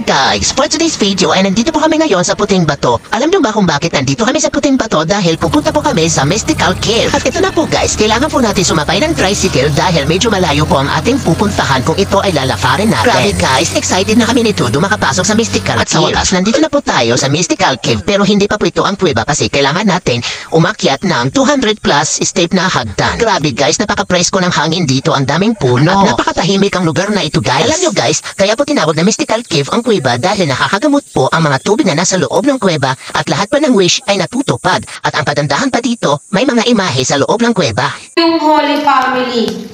guys, for today's video ay nandito po kami ngayon sa Puting Bato. Alam niyo ba kung bakit nandito kami sa Puting Bato? Dahil pupunta po kami sa Mystical Cave. At ito na po guys, kailangan po natin sumakay ng tricycle dahil medyo malayo po ang ating pupuntahan kung ito ay lalafarin natin. Grabe guys, excited na kami nito makapasok sa Mystical Cave. At sa wakas, nandito na po tayo sa Mystical Cave pero hindi pa po ito ang kuweba kasi kailangan natin umakyat ng 200 plus step na hagdan. Grabe guys, napaka-presko ng hangin dito, ang daming puno. At napakatahimik ang lugar na ito guys. Alam niyo guys, kaya po tinawag na Mystical Cave ang kuweba dahil nakakagamot po ang mga tubig na nasa loob ng kuweba at lahat pa ng wish ay natutupad. At ang kagandahan pa dito, may mga imahe sa loob ng kuweba. Yung Holy Family.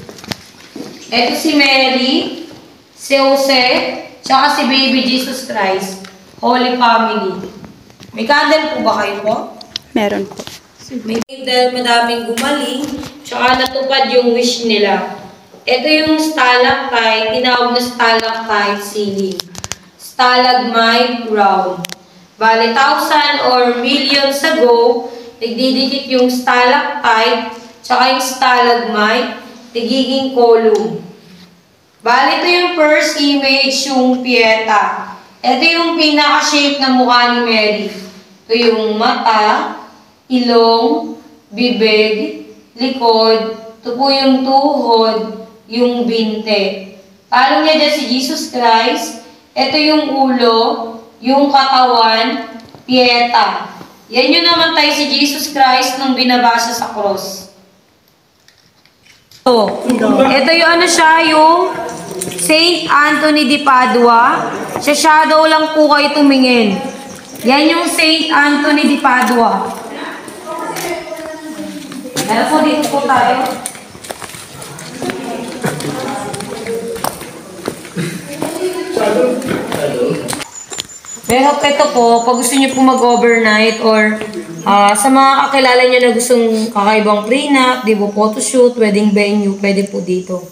Ito si Mary, si Jose, tsaka si Baby Jesus Christ. Holy Family. May candle po ba kayo po? Meron po. May dahil madaming gumaling, tsaka natupad yung wish nila. Ito yung stalactite, tinawag na stalactite ceiling. Stalagmite round. Bale, 1,000 or millions ago, nagdidikit yung stalactite, tsaka yung stalagmite, nagiging column. Bale, ito yung first image, yung Pieta. Ito yung pinaka-shape ng mukha ni Mary. Ito yung mata, ilong, bibig, likod, ito po yung tuhod, yung binte. Palong niya dyan si Jesus Christ. Ito yung ulo, yung katawan, Pieta. Yan yung namatay si Jesus Christ nung binabasa sa cross. Ito yung ano siya, yung Saint Anthony de Padua. Sa shadow lang po kayo tumingin. Yan yung Saint Anthony de Padua. Alam po, dito po tayo. Pero ito po, pag gusto niyo po mag-overnight or sa mga kakilala niyo na gustong kakaibang prenup, di po photoshoot, wedding venue, pwede po dito.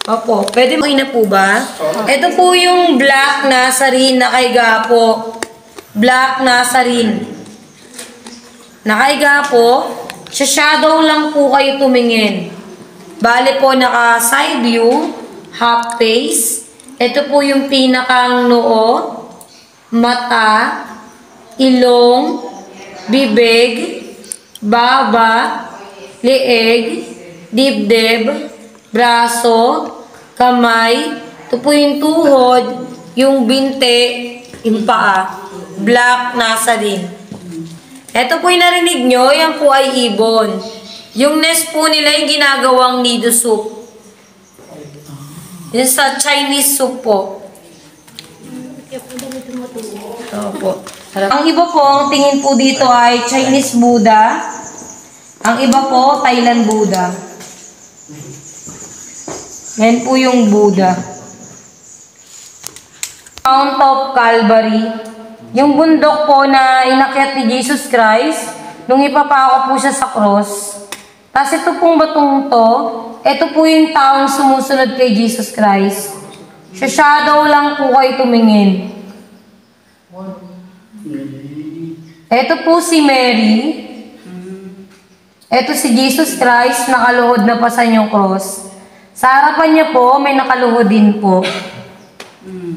Opo, pwede mo ina po ba? Ito po yung Black Nazarene nakaiga po. Black Nazarene. Nakaiga po. Sa shadow lang po kayo tumingin. Bale po naka side view, half face. Ito po yung pinakang noo, mata, ilong, bibig, baba, leeg, dibdib, braso, kamay. Ito po yung tuhod, yung binte, yung paa. Black Nazarene. Ito po yung narinig nyo, yan po ay ibon. Yung nest po nila yung ginagawang nido soup. Yung sa Chinese soup po. Opo. Ang iba po, ang tingin po dito ay Chinese Buddha. Ang iba po, Thailand Buddha. Yan po yung Buddha. Mount of Calvary. Yung bundok po na inakyat ni Jesus Christ, nung ipapako po siya sa cross. Tapos ito pong batong to, ito po yung taong sumusunod kay Jesus Christ. Sa shadow lang po kayo tumingin. Ito po si Mary. Ito si Jesus Christ, nakaluhod na pa sa inyong cross. Sa harapan niya po, may nakaluhod din po.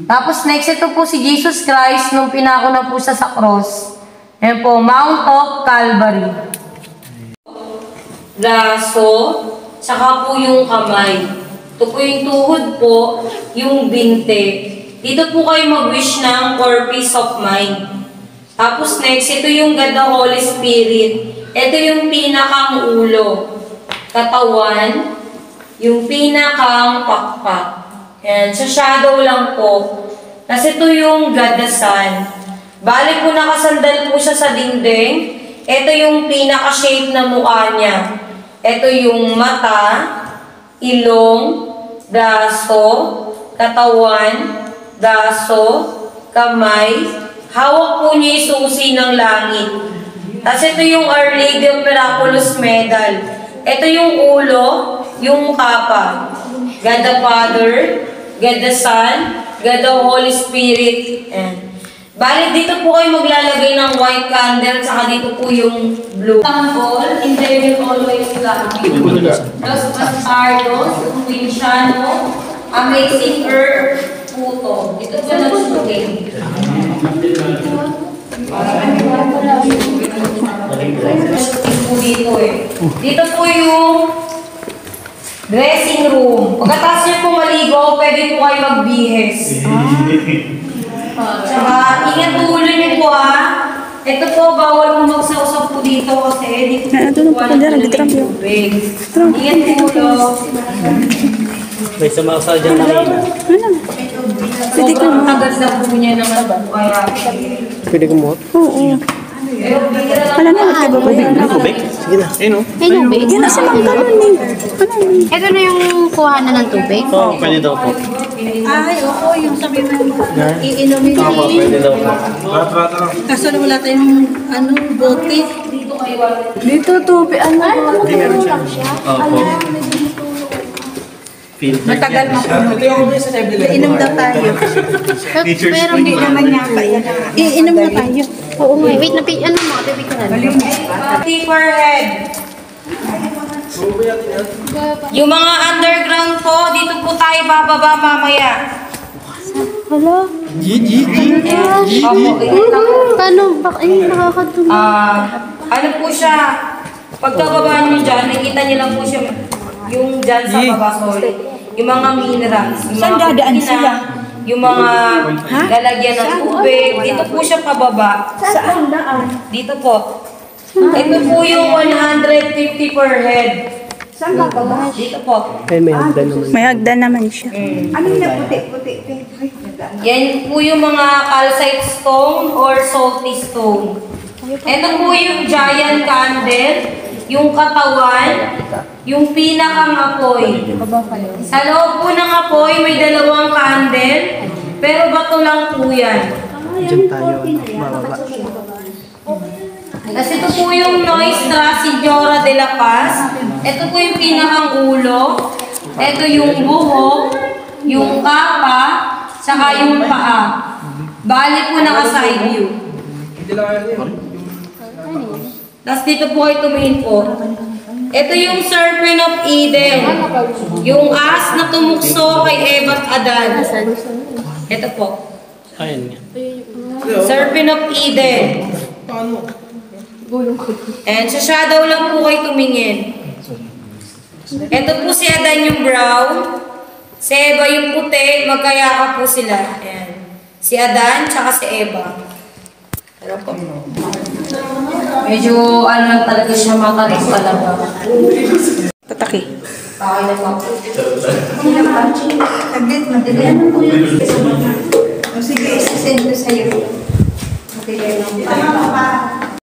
Tapos next, ito po si Jesus Christ nung pinako na po siya sa cross. Ayan po, Mount of Calvary. Braso, saka po yung kamay. Ito po yung tuhod po, yung binte. Dito po kayo mag-wish ng for peace of mind. Tapos next, ito yung God the Holy Spirit. Ito yung pinakang ulo. Katawan, yung pinakang pakpak. Ayan, sa shadow lang po. Kasi ito yung God the Son. Balik po nakasandal po siya sa dingding. Ito yung pinaka-shape na mukha niya. Ito yung mata, ilong, braso, katawan, braso, kamay. Hawak po niya yung susi ng langit. Tapos ito yung Our Lady of Miraculous Medal. Ito yung ulo, yung kapa. God the Father, God the Son, God the Holy Spirit. Balik dito po kayo maglalagay ng white candle, saka dito po yung blue. Tambol, and they will always love you. Los Bastardos, Quintiano, Amazing Earth, Puto. Ito po na shooting. Dito eh. Dito po yung dressing room. Pagkatapos niyo po maligo, pwede po kayo magbihes. Tsaka, ingat po ulo niyo po ha. Ito po, bawal mo magsausap po dito kasi dito po po ng tubig. Ingat po ulo. May sumakasal dyan na Sobrang tagal na po niya naman po kaya. Pwede kumuha? Oo. Wala na, magkababay na. Tubig? Sige na. Ayun o. May tubig? Yan na si Mang Kanon eh. Ito na yung kuhanan ng tubig? Oo, pwede daw po. Ay, oo, yung sabi mo, iinumin Opo, pwede daw po. Kaso na wala tayong, bote. Dito, tubig, Hindi meron siya. Opo. Filter. Matagal mapunod. Iinom daw tayo. Pero hindi naman yata yan. Iinom na tayo. Oo nga. Wait, ano mga tubig ko na. Tipper head. Yung mga underground po, dito po tayo bababa mamaya. Hala? Paano? Ay, nakakatulog. Ano po siya? Pagkababa nyo dyan, nakikita nyo lang po siya yung dyan sa baba, sorry. Yung mga minerals. Yung Saan mga dadaan kutina, sila? yung mga lalagyan ng tubig. Dito po siya pababa. Saan daan? Dito po. Ito po yung 150 per head. Saan ka ba? Dito po. Ay, may hagdan naman. May hagdan naman siya. Ano na puti-puti? Yan po yung mga calcite stone or salty stone. Ito po yung giant candle, yung katawan, yung pinakang apoy. Sa loob po ng apoy, may dalawang candle, pero bato lang po yan. Diyan tayo. Bababa. Kasi ito po yung Nuestra Señora de la Paz. Ito po yung pinakang ulo. Ito yung buhok, yung kapa, saka yung paa. Bali po naka-side view. Tapos dito po kayo tumingin po. Ito yung Serpent of Eden. Yung as na tumukso kay Eva at Adan. Ito po. Ayun nga. Serpent of Eden. And sa shadow lang po kayo tumingin. Ito po si Adan yung brown. Si Eva yung puti. Magkayakap po sila. Ayan. Si Adan tsaka si Eva. Ano po? Medyo ano lang talaga siya matarik talaga. Tataki. Okay na po. Saglit, madilim. O sige, isasend ko sa'yo. Madilim. Tama pa.